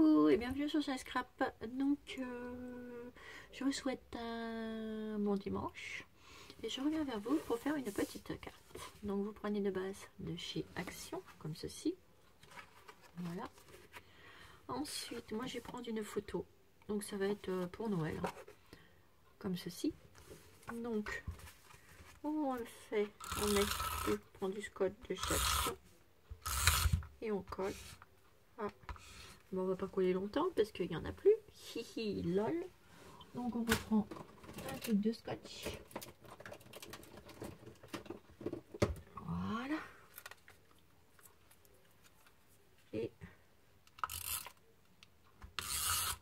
Coucou et bienvenue sur Shine Scrap. Donc je vous souhaite un bon dimanche et je reviens vers vous pour faire une petite carte. Donc vous prenez de base de chez Action comme ceci, voilà. Ensuite moi je vais prendre une photo, donc ça va être pour Noël, hein, comme ceci. Donc on le fait, on prend du scotch de chez Action et on colle. Ah. Bon, on va pas coller longtemps parce qu'il n'y en a plus. Hihi, lol. Donc on reprend un truc de scotch. Voilà. Et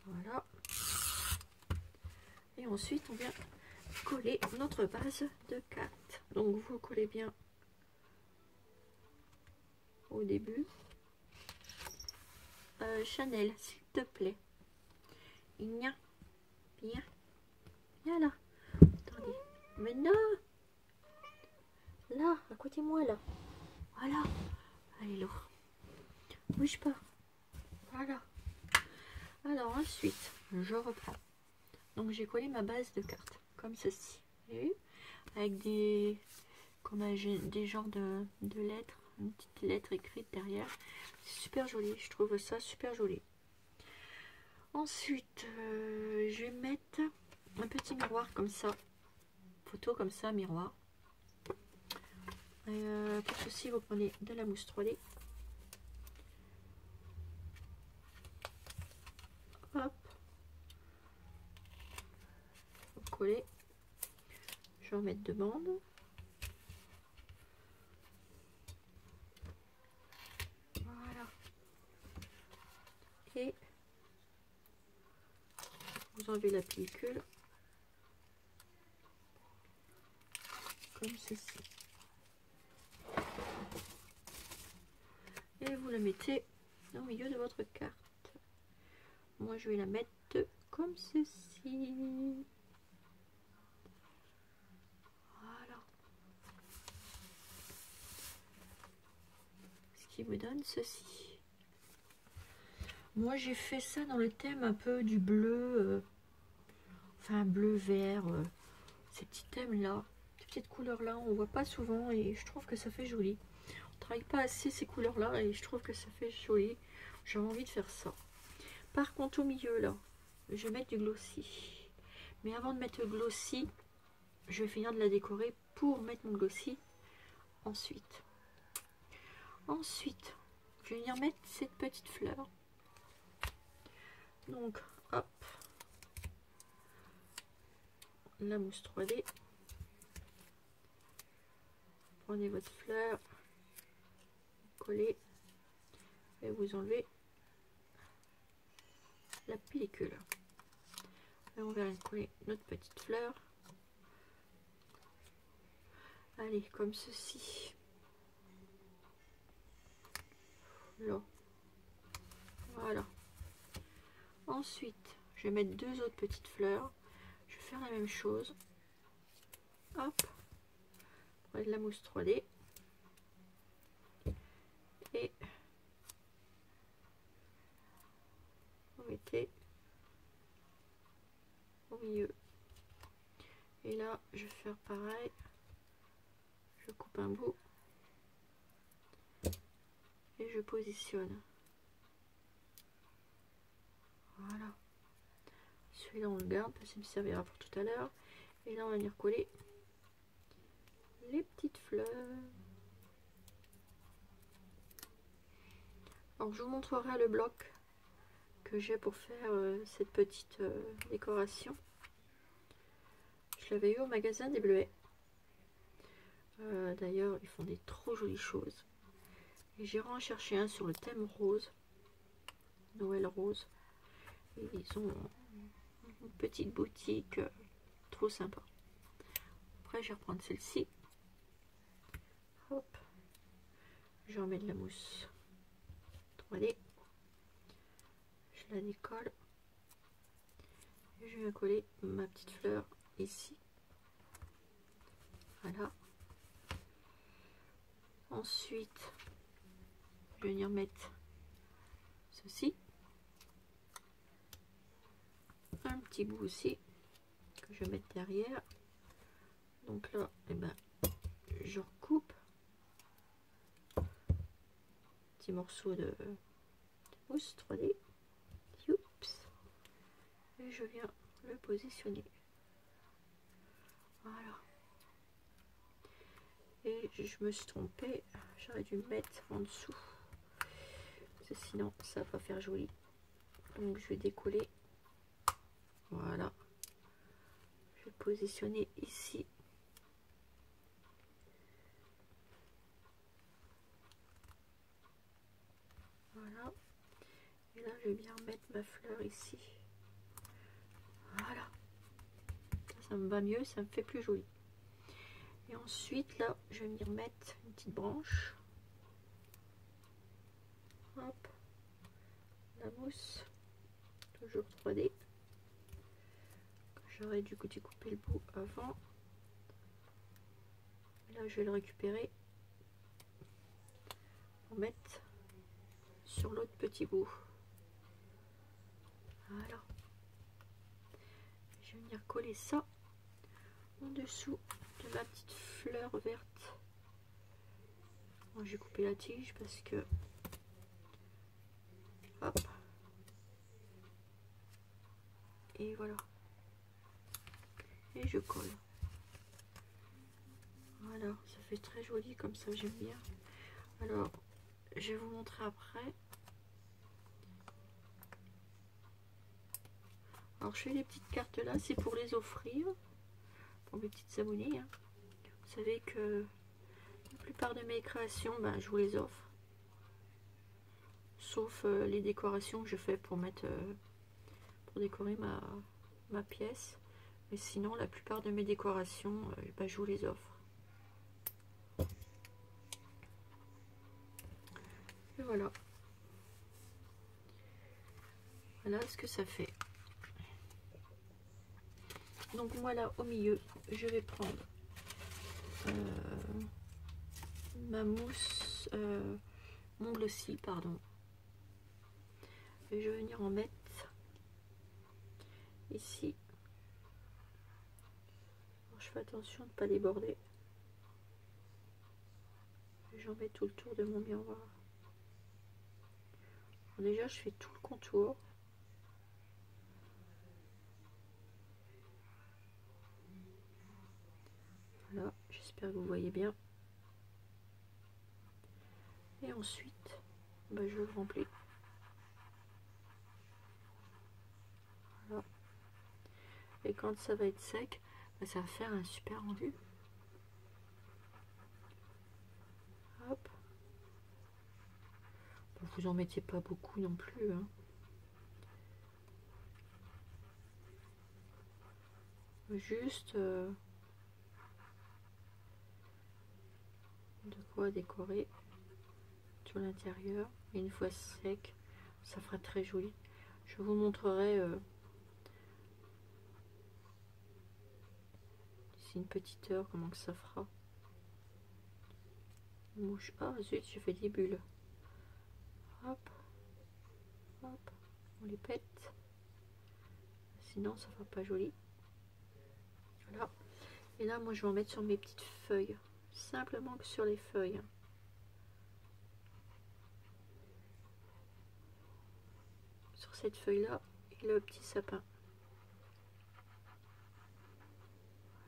voilà. Et ensuite on vient coller notre base de carte. Donc vous collez bien au début. Chanel, s'il te plaît. Bien. Bien. Viens là. Attendez. Mais non. Là, à côté de moi là. Voilà. Allez là. Bouge pas. Voilà. Alors ensuite, je reprends. Donc j'ai collé ma base de cartes comme ceci. Vous avez vu? Avec des comme des genres de lettres, une petite lettre écrite derrière. C'est super joli, je trouve ça super joli. Ensuite, je vais mettre un petit miroir comme ça, photo comme ça, miroir. Pour ceci, vous prenez de la mousse 3D. Hop, vous collez. Je vais en mettre deux bandes. Voilà. Et vous enlevez la pellicule comme ceci. Et vous la mettez au milieu de votre carte. Moi je vais la mettre comme ceci. Voilà. Ce qui me donne ceci. Moi j'ai fait ça dans le thème un peu du bleu, enfin bleu vert, ces petits thèmes là, ces petites couleurs là, on voit pas souvent et je trouve que ça fait joli. On travaille pas assez ces couleurs là et je trouve que ça fait joli. J'ai envie de faire ça. Par contre au milieu là, je vais mettre du glossy. Mais avant de mettre le glossy, je vais finir de la décorer pour mettre mon glossy ensuite. Ensuite, je vais venir mettre cette petite fleur. Donc, hop, la mousse 3D. Prenez votre fleur, collez et vous enlevez la pellicule. Et on va coller notre petite fleur. Allez, comme ceci. Là. Voilà. Ensuite, je vais mettre deux autres petites fleurs. Je vais faire la même chose. Hop. Prenez de la mousse 3D. Et vous mettez au milieu. Et là, je vais faire pareil. Je coupe un bout. Et je positionne. Voilà. Celui-là, on le garde parce qu'il me servira pour tout à l'heure. Et là, on va venir coller les petites fleurs. Alors, je vous montrerai le bloc que j'ai pour faire cette petite décoration. Je l'avais eu au magasin des Bleuets. D'ailleurs, ils font des trop jolies choses. Et j'irai en chercher un sur le thème rose. Noël rose. Et ils ont une petite boutique trop sympa. Après, je vais reprendre celle-ci. Hop. Je vais en mettre de la mousse 3D. Je la décolle. Et je vais coller ma petite fleur ici. Voilà. Ensuite, je vais venir mettre ceci. petits bouts aussi que je vais mettre derrière. Donc là, eh ben, je recoupe petit morceau de mousse 3D. Oups. Et je viens le positionner. Voilà. Et je me suis trompée, j'aurais dû mettre en dessous. Parce que sinon, ça va pas faire joli. Donc je vais décoller. Voilà. Je vais positionner ici. Voilà. Et là, je vais bien mettre ma fleur ici. Voilà. Ça me va mieux, ça me fait plus joli. Et ensuite, là, je vais venir mettre une petite branche. Hop. La mousse. Toujours 3D. J'aurais dû découper le bout avant. Et là, je vais le récupérer pour mettre sur l'autre petit bout. Voilà. Je vais venir coller ça en dessous de ma petite fleur verte. Bon, j'ai coupé la tige parce que hop, et voilà, et je colle. Voilà, ça fait très joli comme ça, j'aime bien. Alors je vais vous montrer après. Alors je fais les petites cartes là, c'est pour les offrir pour mes petites abonnées, hein. Vous savez que la plupart de mes créations, ben, je vous les offre, sauf les décorations que je fais pour mettre pour décorer ma pièce. Mais sinon, la plupart de mes décorations, ben, je vous les offre. Et voilà. Voilà ce que ça fait. Donc voilà, au milieu, je vais prendre ma mousse, mon glossy, pardon. Et je vais venir en mettre ici. Alors, je fais attention de ne pas déborder. J'en mets tout le tour de mon miroir. Alors déjà, je fais tout le contour. Voilà, j'espère que vous voyez bien. Et ensuite, bah, je le remplis. Voilà. Et quand ça va être sec, bah, ça va faire un super rendu. Hop. Bah, vous en mettez pas beaucoup non plus, hein. Juste de quoi décorer sur l'intérieur. Et une fois sec, ça fera très joli. Je vous montrerai d'ici une petite heure comment que ça fera. Mouche. Ah zut, j'ai fait des bulles. Hop, hop, on les pète. Sinon, ça fera pas joli. Voilà. Et là, moi, je vais en mettre sur mes petites feuilles. Simplement que sur les feuilles. Sur cette feuille-là et le petit sapin.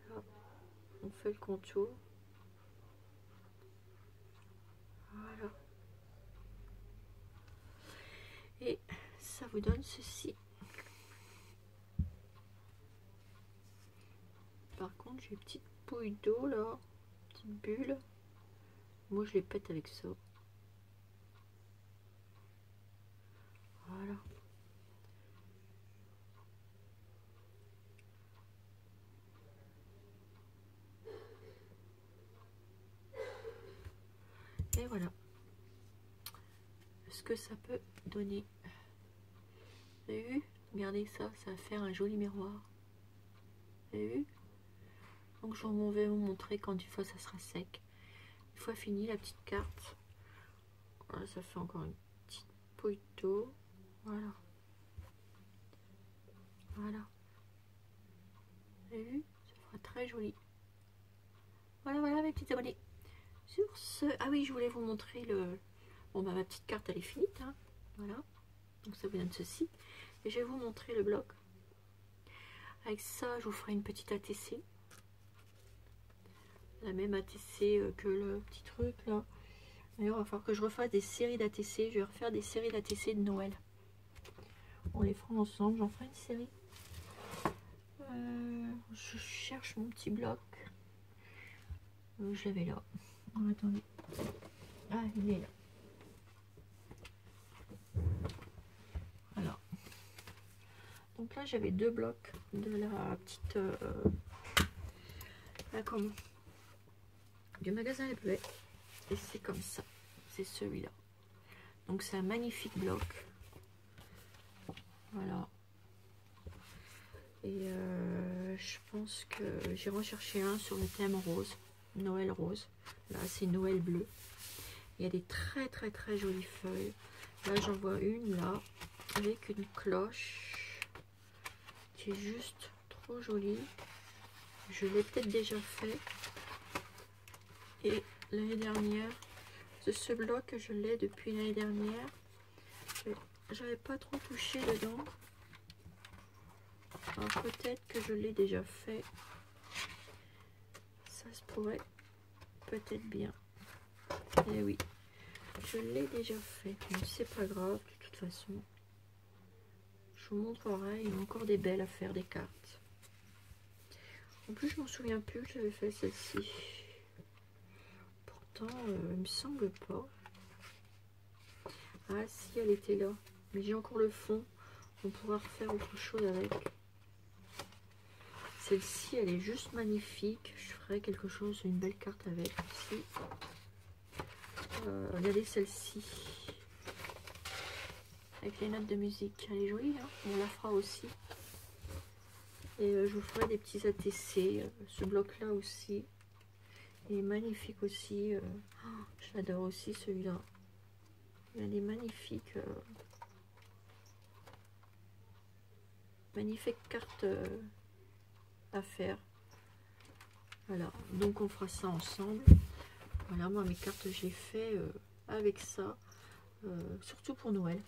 Voilà. On fait le contour. Voilà. Et ça vous donne ceci. Par contre, j'ai une petite bouille d'eau là. Petite bulle. Moi, je les pète avec ça. Voilà. Et voilà ce que ça peut donner. Vous avez vu? Regardez ça, ça va faire un joli miroir. Vous avez vu? Donc je vais vous montrer quand une fois ça sera sec. Une fois fini la petite carte. Voilà, ça fait encore une petite bouille d'eau. Voilà. Voilà. joli. Voilà, voilà mes petits abonnés. Sur ce, ah oui, je voulais vous montrer le... Bon, bah ma petite carte, elle est finie, hein. Voilà. Donc ça vous donne ceci. Et je vais vous montrer le bloc. Avec ça, je vous ferai une petite ATC. La même ATC que le petit truc là. D'ailleurs, il va falloir que je refasse des séries d'ATC. Je vais refaire des séries d'ATC de Noël. On les fera ensemble. J'en ferai une série. Je cherche mon petit bloc. Je l'avais là. Oh, attendez. Ah, il est là. Voilà. Donc là, j'avais deux blocs de la petite... comment, du magasin Les Bleuets. Et c'est comme ça. C'est celui-là. Donc c'est un magnifique bloc. Voilà. Et je pense que j'ai recherché un sur le thème rose. Noël rose. Là, c'est Noël bleu. Il y a des très très très jolies feuilles. Là, j'en vois une là avec une cloche qui est juste trop jolie. Je l'ai peut-être déjà fait. Et l'année dernière, ce bloc, je l'ai depuis l'année dernière. J'avais pas trop touché dedans. Alors peut-être que je l'ai déjà fait. Ça se pourrait peut-être bien. Et oui, je l'ai déjà fait. Mais c'est pas grave, de toute façon. Je vous montrerai. Il y a encore des belles à faire, des cartes. En plus, je m'en souviens plus que j'avais fait celle-ci. Pourtant, il me semble pas. Ah si, elle était là. Mais j'ai encore le fond. On pourra refaire autre chose avec. Celle-ci, elle est juste magnifique. Je ferai quelque chose, une belle carte avec aussi. Regardez celle-ci. Avec les notes de musique. Elle est jolie, hein. On la fera aussi. Et je vous ferai des petits ATC. Ce bloc-là aussi. Il est magnifique aussi. J'adore aussi celui-là. Il est magnifique. Magnifique carte à faire. Voilà. Donc on fera ça ensemble. Voilà, moi mes cartes j'ai fait avec ça. Surtout pour Noël.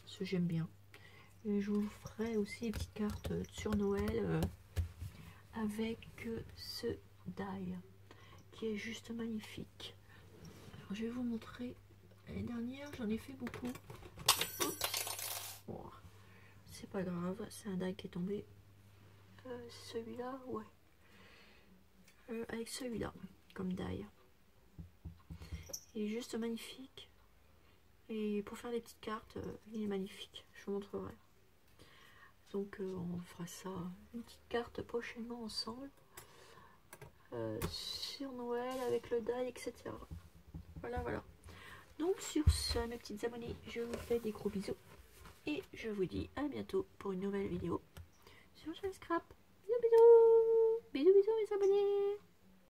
Parce que j'aime bien. Et je vous ferai aussi des petites cartes sur Noël avec ce die qui est juste magnifique. Alors, je vais vous montrer. L'année dernière, j'en ai fait beaucoup. Bon, c'est pas grave, c'est un die qui est tombé. Celui-là, ouais. Avec celui-là, comme die. Il est juste magnifique. Et pour faire des petites cartes, il est magnifique. Je vous montrerai. Donc on fera ça, une petite carte prochainement ensemble. Sur Noël avec le die, etc. Voilà, voilà. Donc sur ce, mes petites abonnées, je vous fais des gros bisous. Et je vous dis à bientôt pour une nouvelle vidéo sur Scrap. Bisous, bisous. Bisous, bisous, mes abonnés.